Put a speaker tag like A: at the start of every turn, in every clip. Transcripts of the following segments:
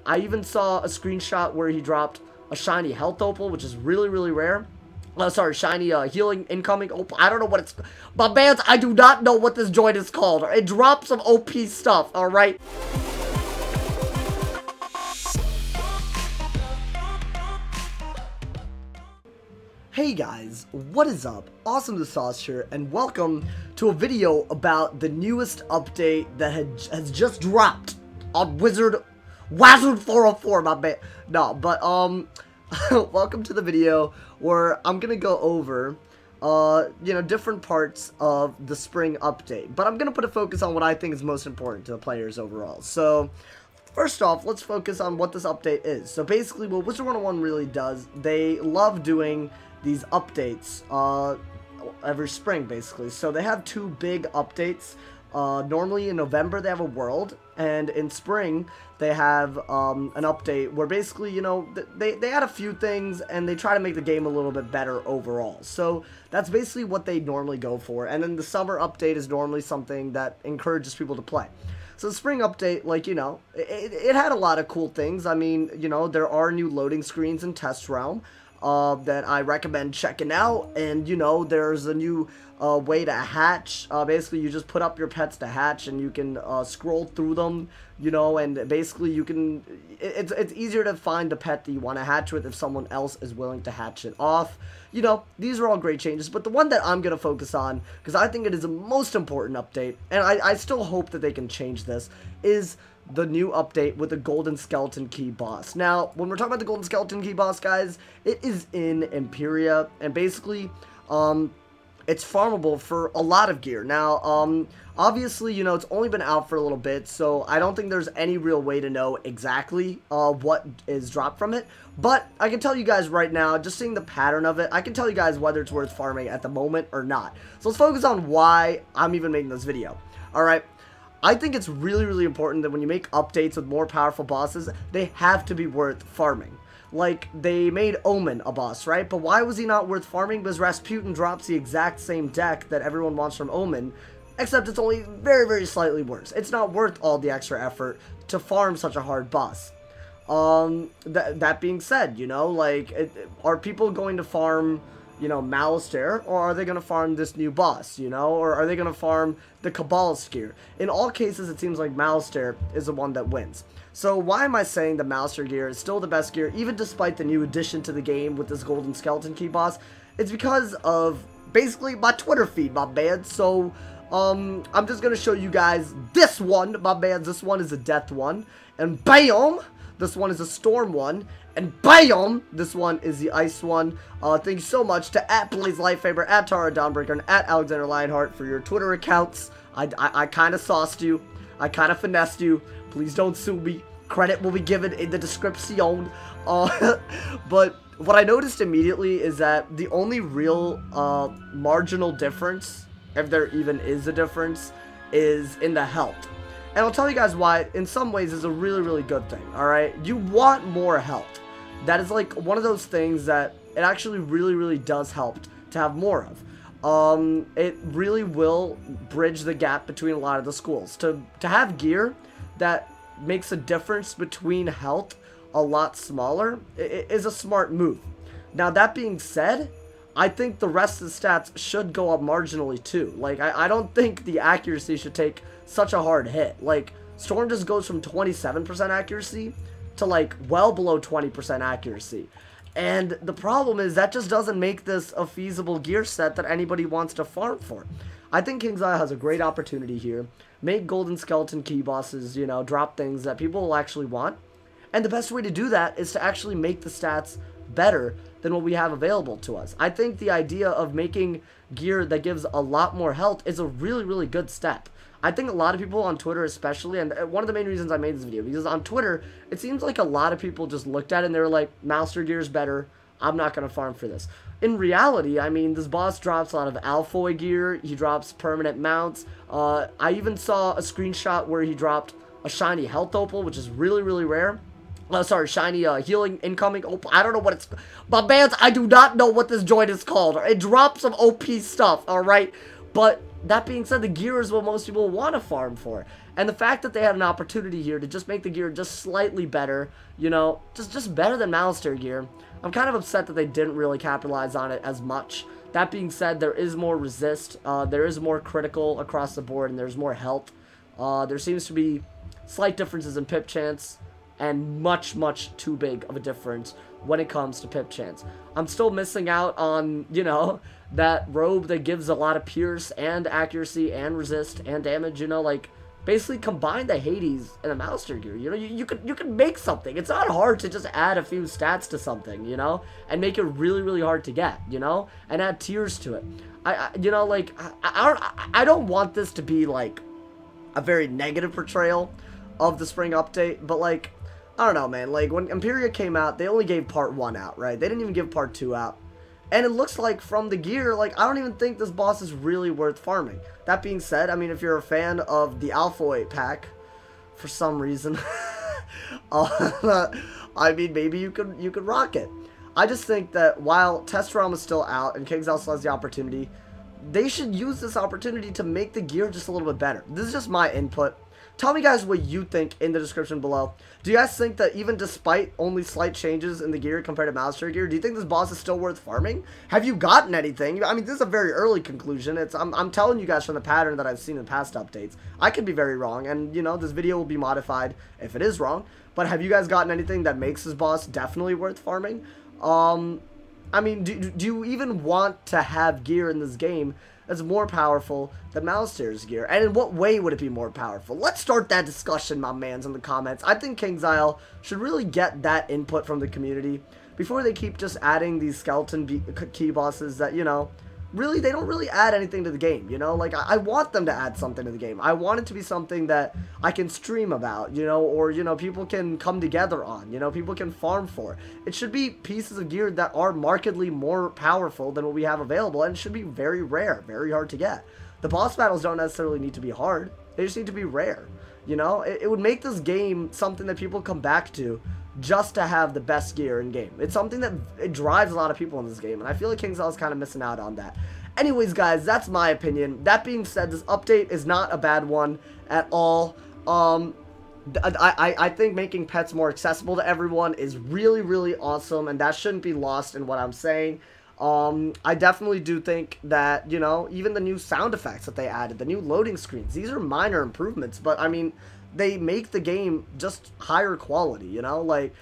A: I even saw a screenshot where he dropped a shiny health opal, which is really, really rare. Sorry, shiny healing incoming opal. I don't know what it's... But man, I do not know what this joint is called. It drops some OP stuff, alright? Hey guys, what is up? Awesome the Sauce here, and welcome to a video about the newest update that has just dropped on Wizard 404, my man. No, but welcome to the video where I'm gonna go over you know, different parts of the spring update, but I'm gonna put a focus on what I think is most important to the players overall. So first off, let's focus on what this update is. So basically what Wizard 101 really does, they love doing these updates every spring, basically. So they have two big updates. Normally in November they have a world, and in spring they have an update where basically, you know, they add a few things and they try to make the game a little bit better overall. So that's basically what they normally go for. And then the summer update is normally something that encourages people to play. So the spring update, like, you know, it had a lot of cool things. I mean, you know, there are new loading screens in Test Realm that I recommend checking out, and you know, there's a new way to hatch. Basically you just put up your pets to hatch, and you can scroll through them, you know, and basically you can, it's easier to find the pet that you want to hatch with if someone else is willing to hatch it off. You know, these are all great changes, but the one that I'm going to focus on, because I think it is the most important update, and I still hope that they can change this, is the new update with the Golden Skeleton Key boss. Now, when we're talking about the Golden Skeleton Key boss, guys, it is in Imperia, and basically, it's farmable for a lot of gear. Now, obviously, you know, it's only been out for a little bit, so I don't think there's any real way to know exactly what is dropped from it. But I can tell you guys right now, just seeing the pattern of it, I can tell you guys whether it's worth farming at the moment or not. So let's focus on why I'm even making this video. Alright, I think it's really, really important that when you make updates with more powerful bosses, they have to be worth farming. Like, they made Omen a boss, right? But why was he not worth farming? Because Rasputin drops the exact same deck that everyone wants from Omen, except it's only very, very slightly worse. It's not worth all the extra effort to farm such a hard boss. That being said, you know, like, are people going to farm, you know, Malistaire, or are they going to farm this new boss, you know, or are they going to farm the Cabalist gear? In all cases, it seems like Malistaire is the one that wins. So why am I saying the Malistaire gear is still the best gear, even despite the new addition to the game with this Golden Skeleton Key boss? It's because of basically my Twitter feed, my man. So I'm just going to show you guys this one, my man. This one is a death one, and bam, this one is a storm one, and bam, this one is the ice one. Thank you so much to @BlazeLifeFaber, @Tara Dawnbreaker, and @Alexander Lionheart for your Twitter accounts. I kind of sauced you. I kind of finessed you. Please don't sue me. Credit will be given in the description. But what I noticed immediately is that the only real marginal difference, if there even is a difference, is in the health. And I'll tell you guys why, in some ways, is a really, really good thing, alright? You want more health. That is like one of those things that it actually really, really does help to have more of. It really will bridge the gap between a lot of the schools. To have gear that makes a difference between health a lot smaller is a smart move. Now, that being said, I think the rest of the stats should go up marginally too. Like, I don't think the accuracy should take such a hard hit. Like, Storm just goes from 27% accuracy to like well below 20% accuracy. And the problem is that just doesn't make this a feasible gear set that anybody wants to farm for. I think KingsIsle has a great opportunity here. Make Golden Skeleton Key bosses, you know, drop things that people will actually want. And the best way to do that is to actually make the stats better than what we have available to us. I think the idea of making gear that gives a lot more health is a really, really good step. I think a lot of people on Twitter especially, and one of the main reasons I made this video, because on Twitter, it seems like a lot of people just looked at it and they were like, Malistaire gear is better, I'm not going to farm for this. In reality, I mean, this boss drops a lot of Alfoy gear, he drops permanent mounts. I even saw a screenshot where he dropped a shiny health opal, which is really, really rare. Sorry, shiny healing incoming opal. I don't know what it's... But man, I do not know what this joint is called. It drops some OP stuff, alright? But that being said, the gear is what most people want to farm for. And the fact that they had an opportunity here to just make the gear just slightly better, you know, just better than Malistaire gear, I'm kind of upset that they didn't really capitalize on it as much. That being said, there is more resist, there is more critical across the board, and there's more health. There seems to be slight differences in pip chance, and much too big of a difference when it comes to pip chance. I'm still missing out on, you know, that robe that gives a lot of pierce and accuracy and resist and damage, you know, like, basically combine the Hades and the Malistaire gear. You know, you can make something. It's not hard to just add a few stats to something, you know, and make it really hard to get, you know, and add tiers to it. You know, like, I don't want this to be like a very negative portrayal of the spring update, but like, I don't know, man. Like, when Imperia came out, they only gave part 1 out, right? They didn't even give part 2 out. And it looks like from the gear, like, I don't even think this boss is really worth farming. That being said, I mean, if you're a fan of the Alpha Weight pack, for some reason, I mean, maybe you could rock it. I just think that while Test Realm is still out and KingsIsle still has the opportunity, they should use this opportunity to make the gear just a little bit better. This is just my input. Tell me, guys, what you think in the description below. Do you guys think that even despite only slight changes in the gear compared to Malistaire gear, do you think this boss is still worth farming? Have you gotten anything? I mean, this is a very early conclusion. I'm telling you guys from the pattern that I've seen in past updates. I could be very wrong, and, you know, this video will be modified if it is wrong. But have you guys gotten anything that makes this boss definitely worth farming? I mean, do you even want to have gear in this game that's more powerful than Malistaire's gear? And in what way would it be more powerful? Let's start that discussion, my mans, in the comments. I think KingsIsle should really get that input from the community before they keep just adding these skeleton key bosses that, you know, really, they don't really add anything to the game, you know? Like, I want them to add something to the game. I want it to be something that I can stream about, you know, or, you know, people can come together on, you know, people can farm for. It should be pieces of gear that are markedly more powerful than what we have available, and it should be very rare, very hard to get. The boss battles don't necessarily need to be hard. They just need to be rare, you know? It would make this game something that people come back to just to have the best gear in game. It's something that it drives a lot of people in this game, and I feel like KingsIsle is kind of missing out on that. Anyways, guys, that's my opinion. That being said, this update is not a bad one at all. I think making pets more accessible to everyone is really awesome, and that shouldn't be lost in what I'm saying. I definitely do think that, you know, even the new sound effects that they added, the new loading screens, these are minor improvements, but I mean, they make the game just higher quality, you know, like,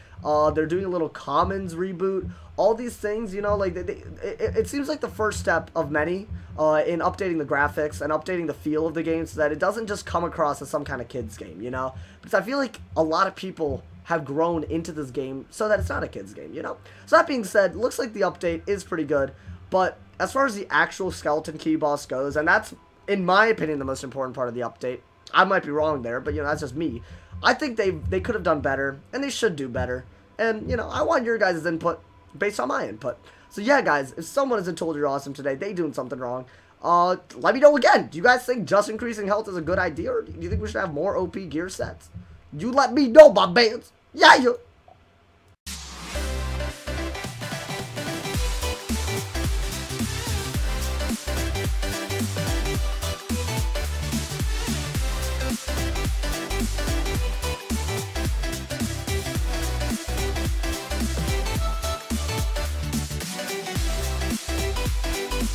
A: they're doing a little commons reboot, all these things, you know, like, it seems like the first step of many, in updating the graphics and updating the feel of the game so that it doesn't just come across as some kind of kid's game, you know, because I feel like a lot of people have grown into this game so that it's not a kid's game, you know. So that being said, looks like the update is pretty good, but as far as the actual skeleton key boss goes, and that's, in my opinion, the most important part of the update, I might be wrong there, but, you know, that's just me. I think they could have done better, and they should do better, and, you know, I want your guys' input based on my input. So yeah, guys, if someone hasn't told you you're awesome today, they doing something wrong. Let me know again. Do you guys think just increasing health is a good idea, or do you think we should have more OP gear sets? You let me know, my bands. Yeah, you.